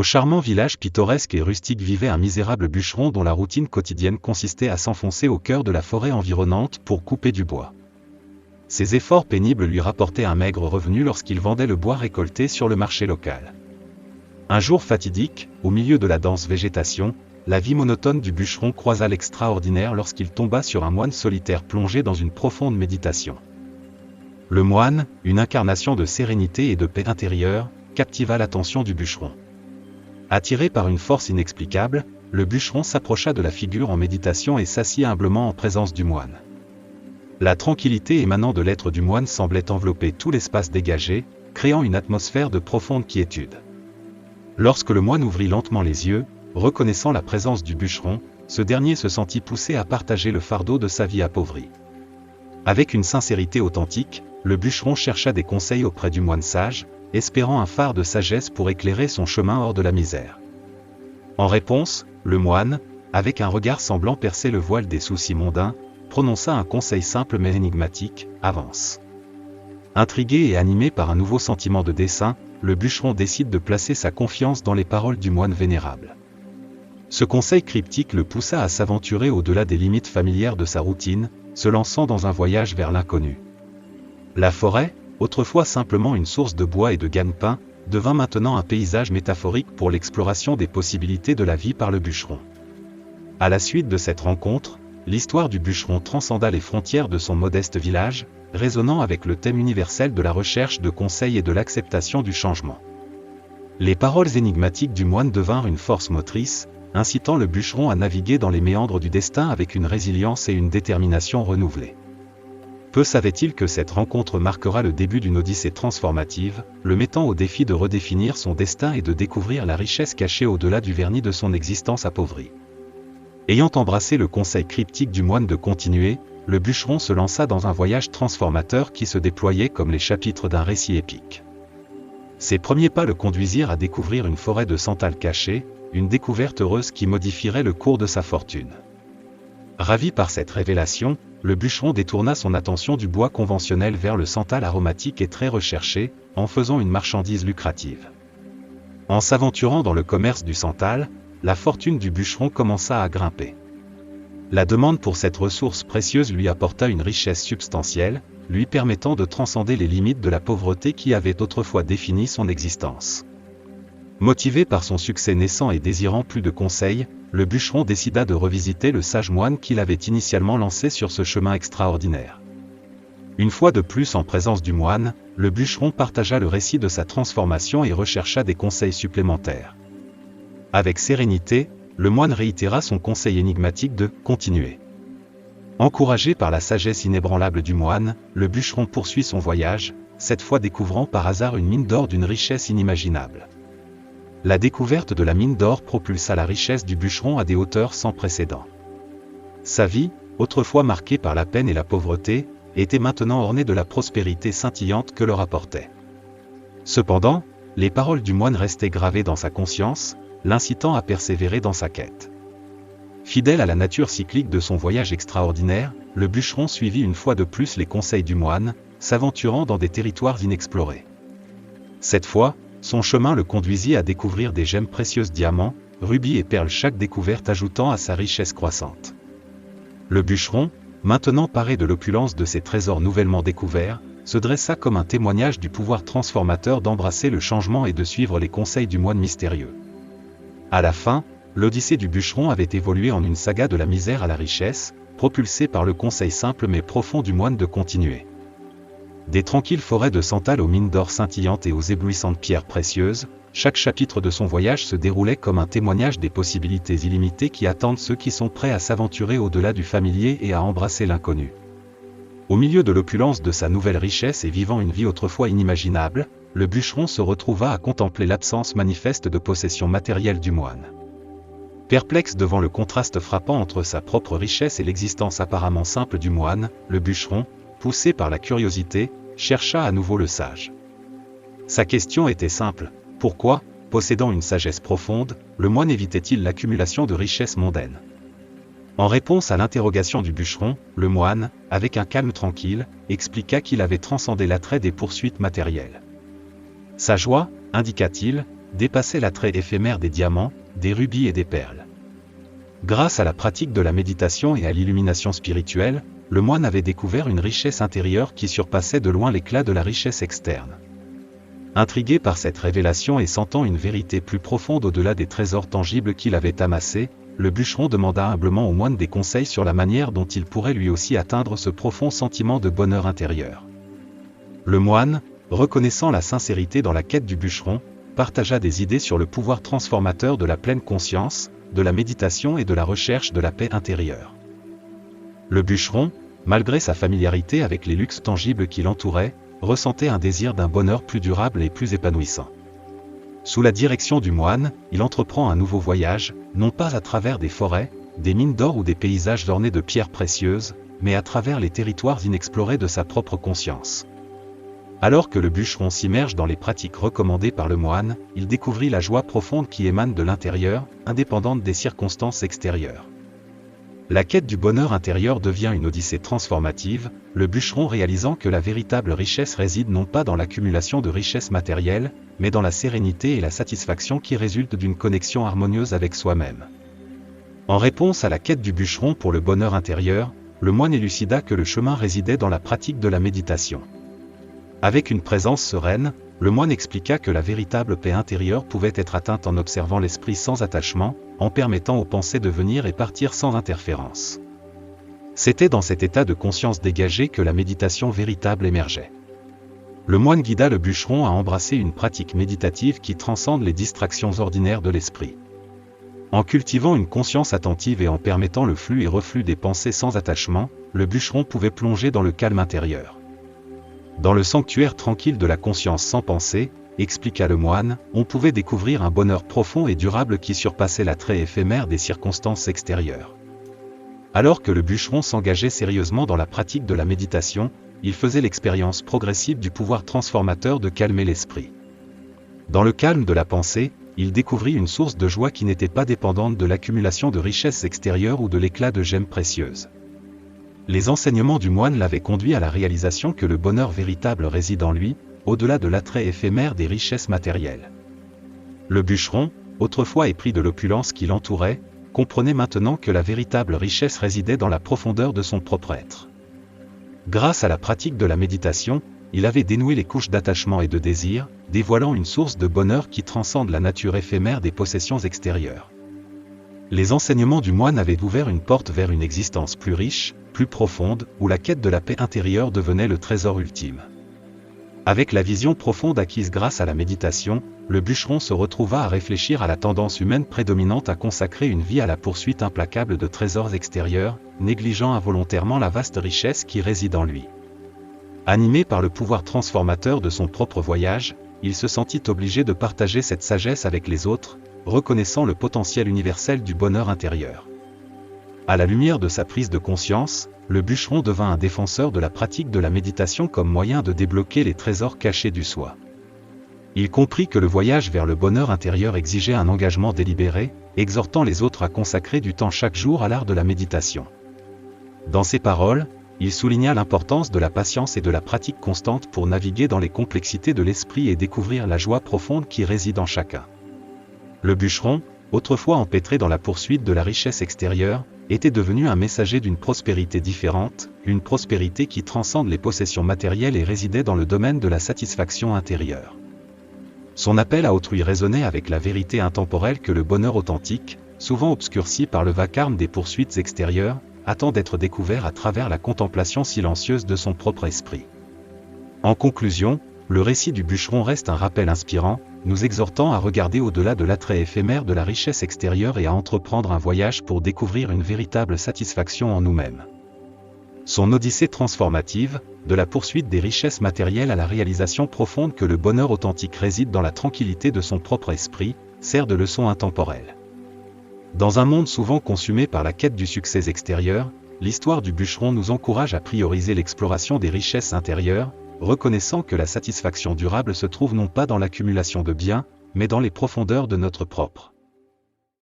Au charmant village pittoresque et rustique vivait un misérable bûcheron dont la routine quotidienne consistait à s'enfoncer au cœur de la forêt environnante pour couper du bois. Ses efforts pénibles lui rapportaient un maigre revenu lorsqu'il vendait le bois récolté sur le marché local. Un jour fatidique, au milieu de la dense végétation, la vie monotone du bûcheron croisa l'extraordinaire lorsqu'il tomba sur un moine solitaire plongé dans une profonde méditation. Le moine, une incarnation de sérénité et de paix intérieure, captiva l'attention du bûcheron. Attiré par une force inexplicable, le bûcheron s'approcha de la figure en méditation et s'assit humblement en présence du moine. La tranquillité émanant de l'être du moine semblait envelopper tout l'espace dégagé, créant une atmosphère de profonde quiétude. Lorsque le moine ouvrit lentement les yeux, reconnaissant la présence du bûcheron, ce dernier se sentit poussé à partager le fardeau de sa vie appauvrie. Avec une sincérité authentique, le bûcheron chercha des conseils auprès du moine sage, espérant un phare de sagesse pour éclairer son chemin hors de la misère. En réponse, le moine, avec un regard semblant percer le voile des soucis mondains, prononça un conseil simple mais énigmatique, « Avance ». Intrigué et animé par un nouveau sentiment de dessein, le bûcheron décide de placer sa confiance dans les paroles du moine vénérable. Ce conseil cryptique le poussa à s'aventurer au-delà des limites familières de sa routine, se lançant dans un voyage vers l'inconnu. La forêt, autrefois simplement une source de bois et de gagne-pain, devint maintenant un paysage métaphorique pour l'exploration des possibilités de la vie par le bûcheron. À la suite de cette rencontre, l'histoire du bûcheron transcenda les frontières de son modeste village, résonnant avec le thème universel de la recherche de conseils et de l'acceptation du changement. Les paroles énigmatiques du moine devinrent une force motrice, incitant le bûcheron à naviguer dans les méandres du destin avec une résilience et une détermination renouvelées. Peu savait-il que cette rencontre marquera le début d'une odyssée transformative, le mettant au défi de redéfinir son destin et de découvrir la richesse cachée au-delà du vernis de son existence appauvrie. Ayant embrassé le conseil cryptique du moine de continuer, le bûcheron se lança dans un voyage transformateur qui se déployait comme les chapitres d'un récit épique. Ses premiers pas le conduisirent à découvrir une forêt de santal cachée, une découverte heureuse qui modifierait le cours de sa fortune. Ravi par cette révélation, le bûcheron détourna son attention du bois conventionnel vers le santal aromatique et très recherché, en faisant une marchandise lucrative. En s'aventurant dans le commerce du santal, la fortune du bûcheron commença à grimper. La demande pour cette ressource précieuse lui apporta une richesse substantielle, lui permettant de transcender les limites de la pauvreté qui avait autrefois défini son existence. Motivé par son succès naissant et désirant plus de conseils, le bûcheron décida de revisiter le sage moine qui l'avait initialement lancé sur ce chemin extraordinaire. Une fois de plus en présence du moine, le bûcheron partagea le récit de sa transformation et rechercha des conseils supplémentaires. Avec sérénité, le moine réitéra son conseil énigmatique de « continuer ». Encouragé par la sagesse inébranlable du moine, le bûcheron poursuit son voyage, cette fois découvrant par hasard une mine d'or d'une richesse inimaginable. La découverte de la mine d'or propulsa la richesse du bûcheron à des hauteurs sans précédent. Sa vie, autrefois marquée par la peine et la pauvreté, était maintenant ornée de la prospérité scintillante que leur apportait. Cependant, les paroles du moine restaient gravées dans sa conscience, l'incitant à persévérer dans sa quête. Fidèle à la nature cyclique de son voyage extraordinaire, le bûcheron suivit une fois de plus les conseils du moine, s'aventurant dans des territoires inexplorés. Cette fois, son chemin le conduisit à découvrir des gemmes précieuses, diamants, rubis et perles, chaque découverte ajoutant à sa richesse croissante. Le bûcheron, maintenant paré de l'opulence de ces trésors nouvellement découverts, se dressa comme un témoignage du pouvoir transformateur d'embrasser le changement et de suivre les conseils du moine mystérieux. À la fin, l'odyssée du bûcheron avait évolué en une saga de la misère à la richesse, propulsée par le conseil simple mais profond du moine de continuer. Des tranquilles forêts de santal aux mines d'or scintillantes et aux éblouissantes pierres précieuses, chaque chapitre de son voyage se déroulait comme un témoignage des possibilités illimitées qui attendent ceux qui sont prêts à s'aventurer au-delà du familier et à embrasser l'inconnu. Au milieu de l'opulence de sa nouvelle richesse et vivant une vie autrefois inimaginable, le bûcheron se retrouva à contempler l'absence manifeste de possession matérielle du moine. Perplexe devant le contraste frappant entre sa propre richesse et l'existence apparemment simple du moine, le bûcheron, poussé par la curiosité, chercha à nouveau le sage. Sa question était simple: pourquoi, possédant une sagesse profonde, le moine évitait-il l'accumulation de richesses mondaines? En réponse à l'interrogation du bûcheron, le moine, avec un calme tranquille, expliqua qu'il avait transcendé l'attrait des poursuites matérielles. Sa joie, indiqua-t-il, dépassait l'attrait éphémère des diamants, des rubis et des perles. Grâce à la pratique de la méditation et à l'illumination spirituelle, le moine avait découvert une richesse intérieure qui surpassait de loin l'éclat de la richesse externe. Intrigué par cette révélation et sentant une vérité plus profonde au-delà des trésors tangibles qu'il avait amassés, le bûcheron demanda humblement au moine des conseils sur la manière dont il pourrait lui aussi atteindre ce profond sentiment de bonheur intérieur. Le moine, reconnaissant la sincérité dans la quête du bûcheron, partagea des idées sur le pouvoir transformateur de la pleine conscience, de la méditation et de la recherche de la paix intérieure. Le bûcheron, malgré sa familiarité avec les luxes tangibles qui l'entouraient, ressentait un désir d'un bonheur plus durable et plus épanouissant. Sous la direction du moine, il entreprend un nouveau voyage, non pas à travers des forêts, des mines d'or ou des paysages ornés de pierres précieuses, mais à travers les territoires inexplorés de sa propre conscience. Alors que le bûcheron s'immerge dans les pratiques recommandées par le moine, il découvrit la joie profonde qui émane de l'intérieur, indépendante des circonstances extérieures. La quête du bonheur intérieur devient une odyssée transformative, le bûcheron réalisant que la véritable richesse réside non pas dans l'accumulation de richesses matérielles, mais dans la sérénité et la satisfaction qui résultent d'une connexion harmonieuse avec soi-même. En réponse à la quête du bûcheron pour le bonheur intérieur, le moine élucida que le chemin résidait dans la pratique de la méditation. Avec une présence sereine, le moine expliqua que la véritable paix intérieure pouvait être atteinte en observant l'esprit sans attachement, en permettant aux pensées de venir et partir sans interférence. C'était dans cet état de conscience dégagé que la méditation véritable émergeait. Le moine guida le bûcheron à embrasser une pratique méditative qui transcende les distractions ordinaires de l'esprit. En cultivant une conscience attentive et en permettant le flux et reflux des pensées sans attachement, le bûcheron pouvait plonger dans le calme intérieur. Dans le sanctuaire tranquille de la conscience sans pensée, expliqua le moine, on pouvait découvrir un bonheur profond et durable qui surpassait l'attrait éphémère des circonstances extérieures. Alors que le bûcheron s'engageait sérieusement dans la pratique de la méditation, il faisait l'expérience progressive du pouvoir transformateur de calmer l'esprit. Dans le calme de la pensée, il découvrit une source de joie qui n'était pas dépendante de l'accumulation de richesses extérieures ou de l'éclat de gemmes précieuses. Les enseignements du moine l'avaient conduit à la réalisation que le bonheur véritable réside en lui, au-delà de l'attrait éphémère des richesses matérielles. Le bûcheron, autrefois épris de l'opulence qui l'entourait, comprenait maintenant que la véritable richesse résidait dans la profondeur de son propre être. Grâce à la pratique de la méditation, il avait dénoué les couches d'attachement et de désir, dévoilant une source de bonheur qui transcende la nature éphémère des possessions extérieures. Les enseignements du moine avaient ouvert une porte vers une existence plus riche, plus profonde, où la quête de la paix intérieure devenait le trésor ultime. Avec la vision profonde acquise grâce à la méditation, le bûcheron se retrouva à réfléchir à la tendance humaine prédominante à consacrer une vie à la poursuite implacable de trésors extérieurs, négligeant involontairement la vaste richesse qui réside en lui. Animé par le pouvoir transformateur de son propre voyage, il se sentit obligé de partager cette sagesse avec les autres, reconnaissant le potentiel universel du bonheur intérieur. À la lumière de sa prise de conscience, le bûcheron devint un défenseur de la pratique de la méditation comme moyen de débloquer les trésors cachés du soi. Il comprit que le voyage vers le bonheur intérieur exigeait un engagement délibéré, exhortant les autres à consacrer du temps chaque jour à l'art de la méditation. Dans ses paroles, il souligna l'importance de la patience et de la pratique constante pour naviguer dans les complexités de l'esprit et découvrir la joie profonde qui réside en chacun. Le bûcheron, autrefois empêtré dans la poursuite de la richesse extérieure, était devenu un messager d'une prospérité différente, une prospérité qui transcende les possessions matérielles et résidait dans le domaine de la satisfaction intérieure. Son appel à autrui résonnait avec la vérité intemporelle que le bonheur authentique, souvent obscurci par le vacarme des poursuites extérieures, attend d'être découvert à travers la contemplation silencieuse de son propre esprit. En conclusion, le récit du bûcheron reste un rappel inspirant, nous exhortant à regarder au-delà de l'attrait éphémère de la richesse extérieure et à entreprendre un voyage pour découvrir une véritable satisfaction en nous-mêmes. Son odyssée transformative, de la poursuite des richesses matérielles à la réalisation profonde que le bonheur authentique réside dans la tranquillité de son propre esprit, sert de leçon intemporelle. Dans un monde souvent consumé par la quête du succès extérieur, l'histoire du bûcheron nous encourage à prioriser l'exploration des richesses intérieures, reconnaissant que la satisfaction durable se trouve non pas dans l'accumulation de biens, mais dans les profondeurs de notre propre